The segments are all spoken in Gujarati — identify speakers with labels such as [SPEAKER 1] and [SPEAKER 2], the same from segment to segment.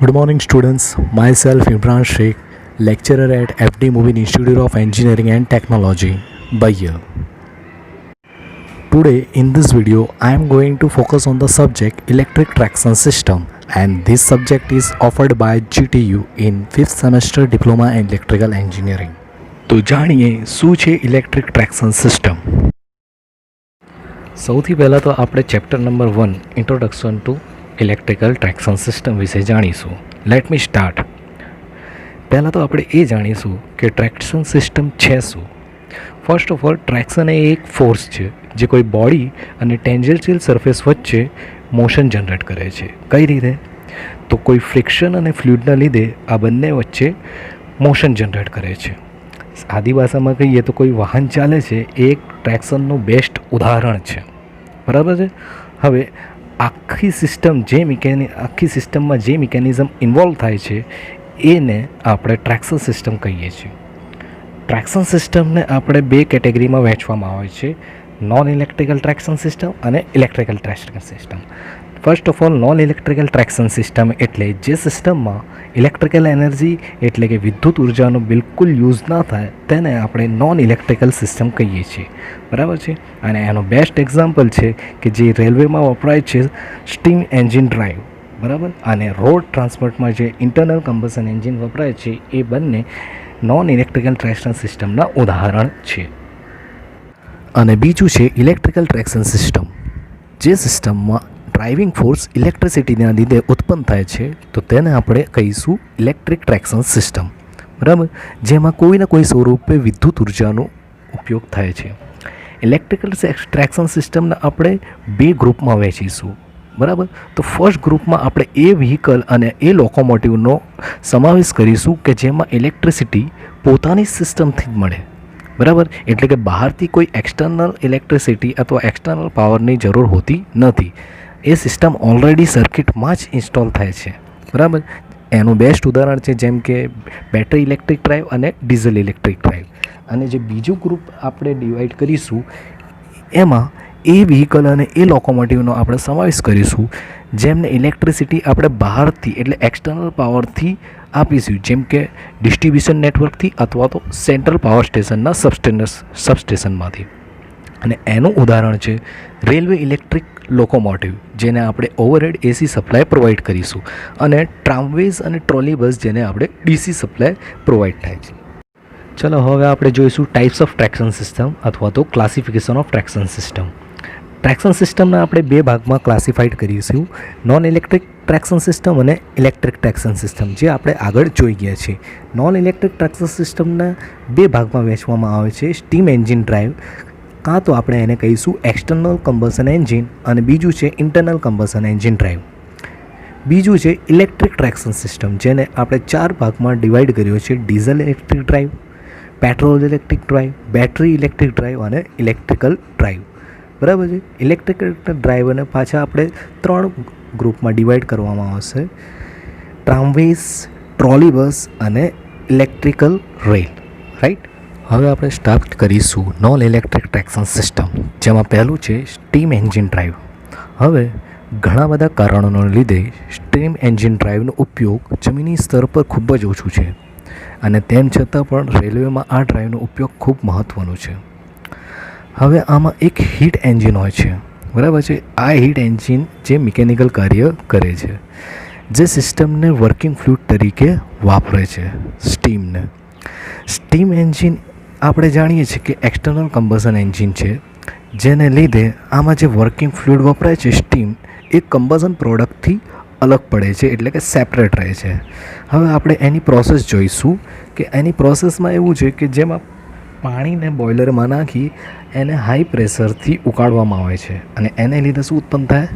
[SPEAKER 1] Good morning, students. Myself, Imran Sheikh, lecturer at FD Mubin Institute of Engineering and Technology, Bayer. Today, in this video, I am going to focus on the subject Electric Traction System, and this subject is offered by GTU in 5th semester Diploma in Electrical Engineering. તો જાણીએ શું છે ઇલેક્ટ્રિક ટ્રેક્શન સિસ્ટમ. સૌથી પહેલાં તો આપણે chapter number 1 introduction to electrical traction system વિશે જાણીશું. Let me start. પહેલાં તો આપણે એ જાણીશું કે ટ્રેક્શન સિસ્ટમ છે શું. ફર્સ્ટ ઓફ ઓલ, ટ્રેક્શન એ એક ફોર્સ છે જે કોઈ બોડી અને ટેન્જન્શિયલ સરફેસ વચ્ચે મોશન જનરેટ કરે છે. કઈ રીતે? તો કોઈ ફ્રિક્શન અને ફ્લુઇડના લીધે આ બંને વચ્ચે મોશન જનરેટ કરે છે. સાદી ભાષામાં કહીએ તો કોઈ વાહન ચાલે છે એ એક ટ્રેક્શનનું બેસ્ટ ઉદાહરણ છે. બરાબર છે. હવે આખી સિસ્ટમમાં જે મિકેનિઝમ ઇન્વોલ્વ થાય છે એને આપણે ટ્રેક્શન સિસ્ટમ કહીએ છીએ. ટ્રેક્શન સિસ્ટમને આપણે બે કેટેગરીમાં વહેંચવામાં આવે છે: નોન ઇલેક્ટ્રિકલ ટ્રેક્શન સિસ્ટમ અને electrical traction system. First of all, non electrical traction system એટલે જે સિસ્ટમમાં ઇલેક્ટ્રિકલ એનર્જી એટલે કે વિદ્યુત ઉર્જાનો બિલકુલ યુઝ ના થાય તેને આપણે નોન ઇલેક્ટ્રિકલ સિસ્ટમ કહીએ છીએ. બરાબર છે. અને એનો બેસ્ટ એક્ઝામ્પલ છે કે જે રેલવેમાં વપરાય છે સ્ટીમ એન્જિન ડ્રાઈવ. બરાબર. અને રોડ ટ્રાન્સપોર્ટમાં જે ઇન્ટરનલ કમ્બશન એન્જિન વપરાય છે એ બંને નોન ઇલેક્ટ્રિકલ ટ્રેક્શન સિસ્ટમના ઉદાહરણ છે. અને બીજું છે ઇલેક્ટ્રિકલ ટ્રેક્શન સિસ્ટમ. જે સિસ્ટમમાં ડ્રાઇવિંગ ફોર્સ ઇલેક્ટ્રિસિટીના લીધે ઉત્પન્ન થાય છે તો તેને આપણે કહીશું ઇલેક્ટ્રિક ટ્રેક્શન સિસ્ટમ. બરાબર. જેમાં કોઈના કોઈ સ્વરૂપે વિદ્યુત ઉર્જાનો ઉપયોગ થાય છે. ઇલેક્ટ્રિકલ ટ્રેક્શન સિસ્ટમને આપણે બે ગ્રુપમાં વહેંચીશું. બરાબર. તો ફર્સ્ટ ગ્રુપમાં આપણે એ વ્હીકલ અને એ લોકોમોટિવનો સમાવેશ કરીશું કે જેમાં ઇલેક્ટ્રિસિટી પોતાની સિસ્ટમથી જ મળે. બરાબર. એટલે કે બહારથી કોઈ એક્સટર્નલ ઇલેક્ટ્રિસિટી અથવા એક્સટર્નલ પાવરની જરૂર હોતી નથી. એ સિસ્ટમ ઓલરેડી સર્કિટમાં જ ઇન્સ્ટોલ થાય છે. બરાબર. એનું બેસ્ટ ઉદાહરણ છે જેમ કે બેટરી ઇલેક્ટ્રિક ડ્રાઈવ અને ડીઝલ ઇલેક્ટ્રિક ડ્રાઈવ. અને જે બીજું ગ્રુપ આપણે ડિવાઈડ કરીશું એમાં એ વ્હીકલ અને એ લોકોમોટિવનો આપણે સમાવેશ કરીશું જેમને ઇલેક્ટ્રિસિટી આપણે બહારથી એટલે એક્સટર્નલ પાવરથી આપીશું, જેમ કે ડિસ્ટ્રીબ્યુશન નેટવર્કથી અથવા તો સેન્ટ્રલ પાવર સ્ટેશનના સબસ્ટેશનમાંથી. અને એનું ઉદાહરણ છે રેલવે ઇલેક્ટ્રિક લોકોમોટિવ, જેને આપણે ઓવરહેડ એસી સપ્લાય પ્રોવાઈડ કરીશું, અને ટ્રામવેઝ અને ટ્રોલી બસ જેને આપણે ડીસી સપ્લાય પ્રોવાઈડ થાય છે. ચલો હવે આપણે જોઈશું ટાઈપ્સ ઓફ ટ્રેક્શન સિસ્ટમ અથવા તો classification of traction system. Traction સિસ્ટમને આપણે બે ભાગમાં ક્લાસિફાઈડ કરીશું: નોન ઇલેક્ટ્રિક ટ્રેક્શન સિસ્ટમ અને ઇલેક્ટ્રિક ટ્રેક્શન સિસ્ટમ, જે આપણે આગળ જોઈ ગયા છીએ. નોન ઇલેક્ટ્રિક ટ્રેક્શન સિસ્ટમના બે ભાગમાં વહેંચવામાં આવે છે: સ્ટીમ એન્જિન ડ્રાઈવ, કાં તો આપણે એને કહીશું એક્સટર્નલ કમ્બશન એન્જિન, અને બીજું છે ઇન્ટરનલ કમ્બશન એન્જિન ડ્રાઈવ. બીજું છે ઇલેક્ટ્રિક ટ્રેક્શન સિસ્ટમ, જેને આપણે ચાર ભાગમાં ડિવાઈડ કર્યો છે: diesel electric drive, petrol electric drive, battery electric drive અને ઇલેક્ટ્રિકલ ડ્રાઈવ. બરાબર છે. ઇલેક્ટ્રિકલ ડ્રાઈવ અને પાછા આપણે ત્રણ ગ્રુપમાં ડિવાઈડ કરવામાં આવશે: ટ્રામવેઝ, ટ્રોલી બસ અને ઇલેક્ટ્રિકલ રેલ. રાઈટ. હવે આપણે સ્ટાર્ટ કરીશું નોન ઇલેક્ટ્રિક ટ્રેક્શન સિસ્ટમ, જેમાં પહેલું છે સ્ટીમ એન્જિન ડ્રાઈવ. હવે ઘણા બધા કારણોને લીધે સ્ટીમ એન્જિન ડ્રાઈવનો ઉપયોગ જમીની સ્તર પર ખૂબ જ ઓછું છે, અને તેમ છતાં પણ રેલવેમાં આ ડ્રાઈવનો ઉપયોગ ખૂબ મહત્ત્વનો છે. હવે આમાં એક હીટ એન્જિન હોય છે. બરાબર છે. આ હીટ એન્જિન જે મિકેનિકલ કાર્ય કરે છે, જે સિસ્ટમને વર્કિંગ ફ્લુઇડ તરીકે વાપરે છે સ્ટીમને. સ્ટીમ એન્જિન આપણે જાણીએ છીએ કે એક્સટર્નલ કમ્બશન એન્જિન છે, જેને લીધે આમાં જે વર્કિંગ ફ્લુઇડ વપરાય છે સ્ટીમ, એ કમ્બશન પ્રોડક્ટથી અલગ પડે છે, એટલે કે સેપરેટ રહે છે. હવે આપણે એની પ્રોસેસ જોઈશું કે એની પ્રોસેસમાં એવું છે કે જેમાં પાણીને બોઇલરમાં નાખી એને હાઈ પ્રેશરથી ઉકાળવામાં આવે છે, અને એને લીધે શું ઉત્પન્ન થાય?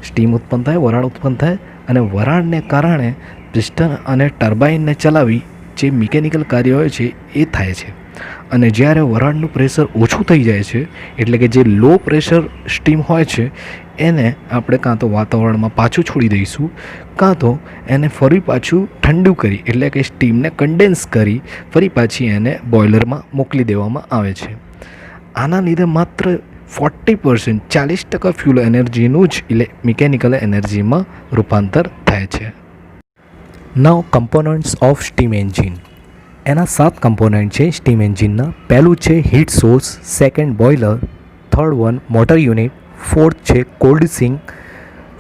[SPEAKER 1] સ્ટીમ ઉત્પન્ન થાય, વરાળ ઉત્પન્ન થાય, અને વરાળને કારણે પિસ્ટન અને ટર્બાઇનને ચલાવી જે મિકેનિકલ કાર્ય હોય છે એ થાય છે. અને જ્યારે વરાળનું પ્રેશર ઓછું થઈ જાય છે, એટલે કે જે લો પ્રેશર સ્ટીમ હોય છે એને આપણે કાં તો વાતાવરણમાં પાછું છોડી દઈશું, કાં તો એને ફરી પાછું ઠંડુ કરી એટલે કે સ્ટીમને કન્ડેન્સ કરી ફરી પાછી એને બોઇલરમાં મોકલી દેવામાં આવે છે. આના લીધે માત્ર 40% 40% ફ્યુલ એનર્જીનું જ મિકેનિકલ એનર્જીમાં રૂપાંતર થાય છે. નાઉ કમ્પોનન્ટ્સ ઓફ સ્ટીમ એન્જિન. એના 7 કમ્પોનન્ટ છે સ્ટીમ એન્જિનના. પહેલું છે heat source, second boiler, third one motor unit, fourth છે કોલ્ડ સિંક,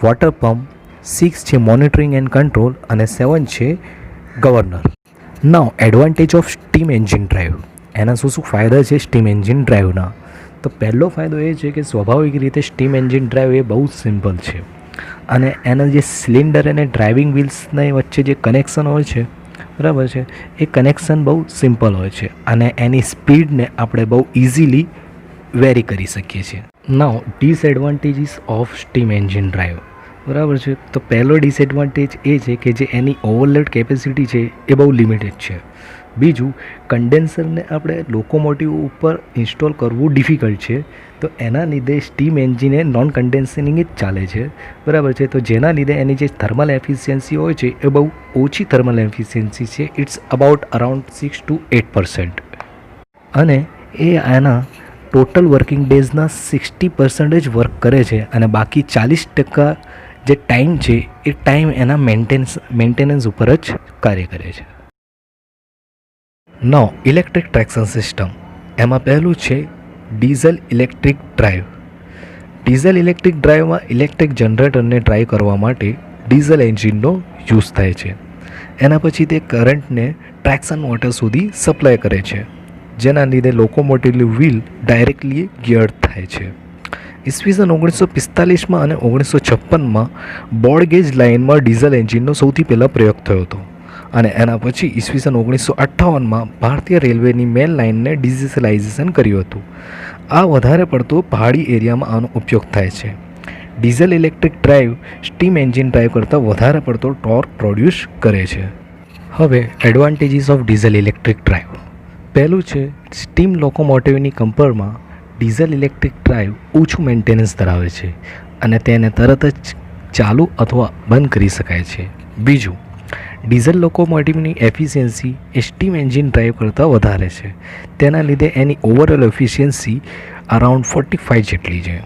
[SPEAKER 1] વોટર પમ્પ, 6 છે મોનિટરિંગ એન્ડ કંટ્રોલ અને 7 છે governor. Now advantage of steam engine drive. એના શું શું ફાયદા છે સ્ટીમ એન્જિન ડ્રાઈવના? તો પહેલો ફાયદો એ છે કે સ્વાભાવિક રીતે સ્ટીમ એન્જિન ડ્રાઈવ એ બહુ જ સિમ્પલ છે અને એના જે સિલિન્ડર અને ડ્રાઇવિંગ વ્હીલ્સની વચ્ચે જે કનેક્શન હોય છે, બરાબર છે, એ કનેક્શન બહુ સિમ્પલ હોય છે અને એની સ્પીડને આપણે બહુ ઇઝીલી વેરી કરી શકીએ છીએ. Now disadvantages of steam engine drive. બરાબર છે, તો પહેલો ડિસએડવાન્ટેજ એ છે કે જે એની ઓવરલોડ કેપેસિટી છે એ બહુ લિમિટેડ છે. બીજું, કન્ડેન્સરને આપણે લોકોમોટિવ ઉપર ઇન્સ્ટોલ કરવું ડિફિકલ્ટ છે, તો એના લીધે સ્ટીમ એન્જિન એ નોન કન્ડેન્સિંગ જ ચાલે છે, બરાબર છે. તો જેના લીધે એની જે થર્મલ એફિશિયન્સી હોય છે એ બહુ ઓછી થર્મલ એફિશિયન્સી છે. It's around 6 to 8%. અને એ એના ટોટલ વર્કિંગ ડેઝના 60% જ વર્ક કરે છે અને બાકી 40% જે ટાઈમ છે એ ટાઈમ એના મેન્ટેનન્સ ઉપર જ કાર્ય કરે છે. Now electric traction system. એમાં પહેલું છે diesel electric drive. Diesel electric ડ્રાઈવમાં ઇલેક્ટ્રિક જનરેટરને ડ્રાઈવ કરવા માટે ડીઝલ એન્જિનનો યુઝ થાય છે. એના પછી તે કરંટને ટ્રેક્શન મોટર સુધી સપ્લાય કરે છે, જેના લીધે લોકોમોટિવની વ્હીલ ડાયરેક્ટલી ગિયર થાય છે. ઈસવીસન 1945માં અને 1956માં બ્રોડગેજ લાઇનમાં ડીઝલ એન્જિનનો સૌથી પહેલાં પ્રયોગ થયો હતો અને એના પછી ઈસવીસન 1958માં ભારતીય રેલવેની મેન લાઇનને ડિજિટલાઇઝેશન કર્યું હતું. આ વધારે પડતો પહાડી એરિયામાં આનો ઉપયોગ થાય છે. Diesel electric drive steam engine drive કરતાં વધારે પડતો ટોર્ક પ્રોડ્યુસ કરે છે. હવે advantages of diesel electric drive. પહેલું છે સ્ટીમ લોકોમોટિવની કમ્પેરમાં ડીઝલ ઇલેક્ટ્રિક ડ્રાઈવ ઓછું મેન્ટેનન્સ ધરાવે છે અને તેને તરત જ ચાલુ અથવા બંધ કરી શકાય છે. બીજું, ડીઝલ લોકોમોટિવની એફિશિયન્સી એ સ્ટીમ એન્જિન ડ્રાઈવ કરતાં વધારે છે. તેના લીધે એની ઓવરઓલ એફિશિયન્સી અરાઉન્ડ 45 જેટલી છે.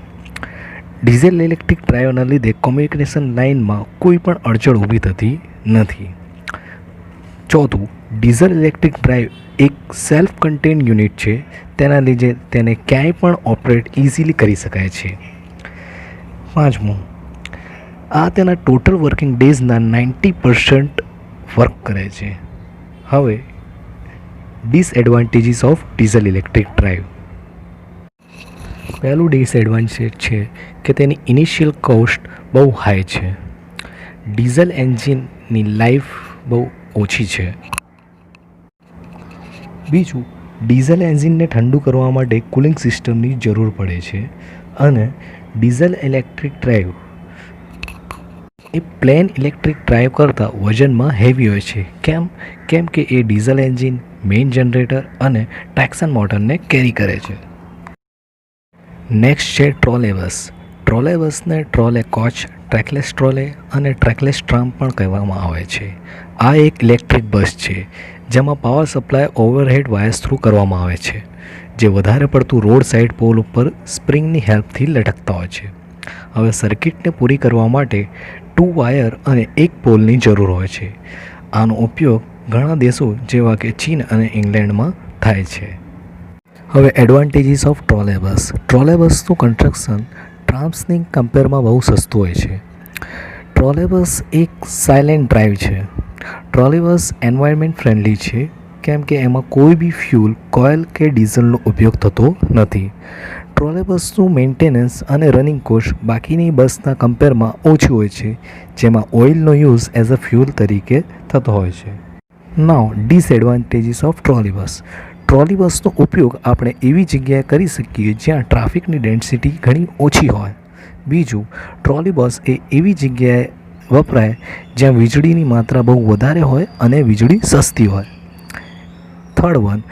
[SPEAKER 1] ડીઝલ ઇલેક્ટ્રિક ડ્રાઈવના લીધે કોમ્યુનિકેશન લાઇનમાં કોઈ પણ અડચણ ઊભી થતી નથી. ચોથું, ડીઝલ ઇલેક્ટ્રિક ડ્રાઈવ એક સેલ્ફ કન્ટેન યુનિટ છે, તેના લીધે તેને ક્યાંય પણ ઓપરેટ ઇઝીલી કરી શકાય છે. પાંચમું, આ તેના ટોટલ વર્કિંગ ડેઝના 90% વર્ક કરે છે. હવે disadvantages of diesel electric drive. પહેલું ડિસએડવાન્ટેજ છે કે તેની ઇનિશિયલ કોસ્ટ બહુ હાઈ છે. ડીઝલ એન્જિનની લાઈફ બહુ ઓછી છે. બીજું, ડીઝલ એન્જિનને ઠંડુ કરવા માટે કુલિંગ સિસ્ટમની જરૂર પડે છે અને ડીઝલ ઇલેક્ટ્રિક ડ્રાઈવ એ પ્લેન ઇલેક્ટ્રિક ડ્રાઈવ કરતાં વજનમાં હેવી હોય છે. કેમ કે એ ડીઝલ એન્જિન, મેઇન જનરેટર અને ટ્રેક્શન મોટરને કેરી કરે છે. નેક્સ્ટ છે ટ્રોલેબસ. ટ્રોલેબસને ટ્રોલે કોચ, ટ્રેકલેસ ટ્રોલે અને ટ્રેકલેસ ટ્રામ પણ કહેવામાં આવે છે. આ એક ઇલેક્ટ્રિક બસ છે જેમાં power supply overhead wires through કરવામાં આવે છે, જે વધારે પડતું રોડ સાઇડ પોલ ઉપર સ્પ્રિંગની હેલ્પથી લટકતા હોય છે. હવે સર્કિટને પૂરી કરવા માટે 2 વાયર અને 1 પોલની જરૂર હોય છે. આનો ઉપયોગ ઘણા દેશો જેવા કે ચીન અને ઇંગ્લેન્ડમાં થાય છે. હવે એડવાન્ટેજીસ ઓફ ટ્રોલેબસ. ટ્રોલેબસનું કન્સ્ટ્રક્શન ટ્રામ્સની કમ્પેરમાં બહુ સસ્તું હોય છે. ટ્રોલેબસ એક સાયલેન્ટ ડ્રાઈવ છે. ટ્રોલેબસ એન્વાયરમેન્ટ ફ્રેન્ડલી છે કેમ કે એમાં કોઈ બી ફ્યુલ, કોઇલ કે ડીઝલનો ઉપયોગ થતો નથી. ટ્રોલેબસનું મેન્ટેનન્સ અને રનિંગ કોસ્ટ બાકીની બસના કમ્પેરમાં ઓછું હોય છે, જેમાં ઓઇલનો યુઝ એઝ અ ફ્યુલ તરીકે થતો હોય છે. નાઉ ડિસએડવાન્ટેજીસ ઓફ ટ્રોલેબસ. ટ્રોલેબસનો ઉપયોગ આપણે એવી જગ્યાએ કરી શકીએ જ્યાં ટ્રાફિકની ડેન્સિટી ઘણી ઓછી હોય. બીજું, ટ્રોલેબસ એ એવી જગ્યાએ વપરાય જ્યાં વીજળીની માત્રા બહુ વધારે હોય અને વીજળી સસ્તી હોય. થર્ડ વન,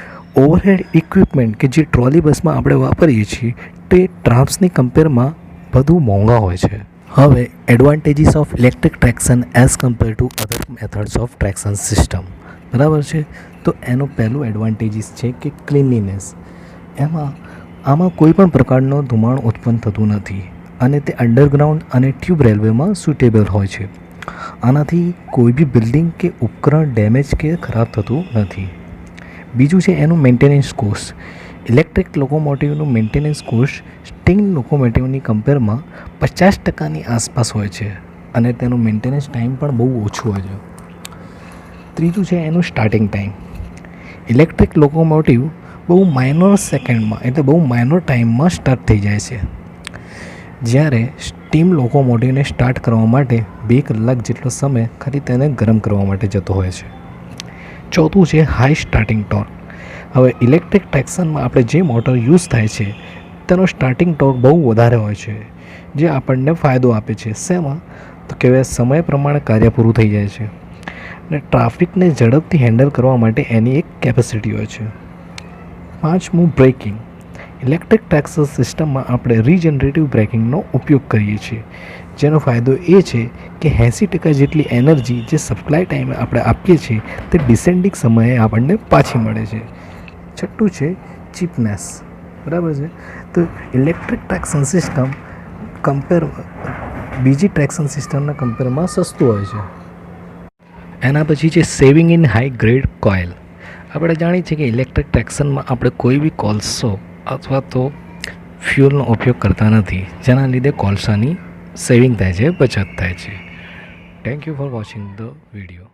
[SPEAKER 1] ઓવરહેડ ઇક્વિપમેન્ટ કે જે ટ્રોલી બસમાં આપણે વાપરીએ છીએ તે ટ્રામ્સની કમ્પેરમાં વધુ મોંઘા હોય છે. હવે advantages of electric traction as compare to other methods of traction system. બરાબર છે, તો એનું પહેલું એડવાન્ટેજીસ છે કે ક્લીનલીનેસ. આમાં કોઈ પણ પ્રકારનો ધુમાડો ઉત્પન્ન થતું નથી અને તે અંડરગ્રાઉન્ડ અને ટ્યુબ રેલવેમાં સુટેબલ હોય છે. આનાથી કોઈ બી બિલ્ડિંગ કે ઉપકરણ ડેમેજ કે ખરાબ થતું નથી. બીજું છે એનું મેન્ટેનન્સ કોસ્ટ. ઇલેક્ટ્રિક લોકોમોટિવનું મેન્ટેનન્સ કોસ્ટ સ્ટીમ લોકોમોટિવની કમ્પેરમાં 50% આસપાસ હોય છે અને તેનું મેન્ટેનન્સ ટાઈમ પણ બહુ ઓછું હોય છે. ત્રીજું છે એનું સ્ટાર્ટિંગ ટાઈમ. ઇલેક્ટ્રિક લોકોમોટિવ બહુ માઇનર સેકન્ડમાં એટલે બહુ માઇનર ટાઈમમાં સ્ટાર્ટ થઈ જાય છે, જ્યારે સ્ટીમ લોકોમોટિવને સ્ટાર્ટ કરવા માટે 2 કલાક જેટલો સમય ખાલી તેને ગરમ કરવા માટે જતો હોય છે. ચોથું છે હાઈ સ્ટાર્ટિંગ ટોર્ક. હવે ઇલેક્ટ્રિક ટ્રેક્શનમાં આપણે જે મોટર યુઝ થાય છે તેનો સ્ટાર્ટિંગ ટોર્ક બહુ વધારે હોય છે, જે આપણને ફાયદો આપે છે. શેમાં? તો કહેવાય સમય પ્રમાણે કાર્ય પૂરું થઈ જાય છે અને ટ્રાફિકને ઝડપથી હેન્ડલ કરવા માટે એની એક કેપેસિટી હોય છે. પાંચમું બ્રેકિંગ. ઇલેક્ટ્રિક ટ્રેક્શન સિસ્ટમમાં આપણે રીજનરેટિવ બ્રેકિંગનો ઉપયોગ કરીએ છીએ, જેનો ફાયદો એ છે કે 80% જેટલી એનર્જી જે સપ્લાય ટાઈમે આપણે આપીએ છીએ તે ડિસેન્ડિંગ સમયે આપણને પાછી મળે છે. છઠ્ઠું છે ચીપનેસ. બરાબર છે. તો ઇલેક્ટ્રિક ટ્રેક્શન સિસ્ટમ બીજી ટ્રેક્શન સિસ્ટમના કમ્પેરમાં સસ્તું હોય છે. એના પછી છે saving in high grade coil. આપણે જાણીએ છીએ કે ઇલેક્ટ્રિક ટ્રેક્શનમાં આપણે કોઈ બી કોલસો અથવા તો ફ્યુલનો ઉપયોગ કરતા નથી, જેના લીધે કોલસાની સેવિંગ થાય છે, બચત થાય છે. Thank you for watching the video.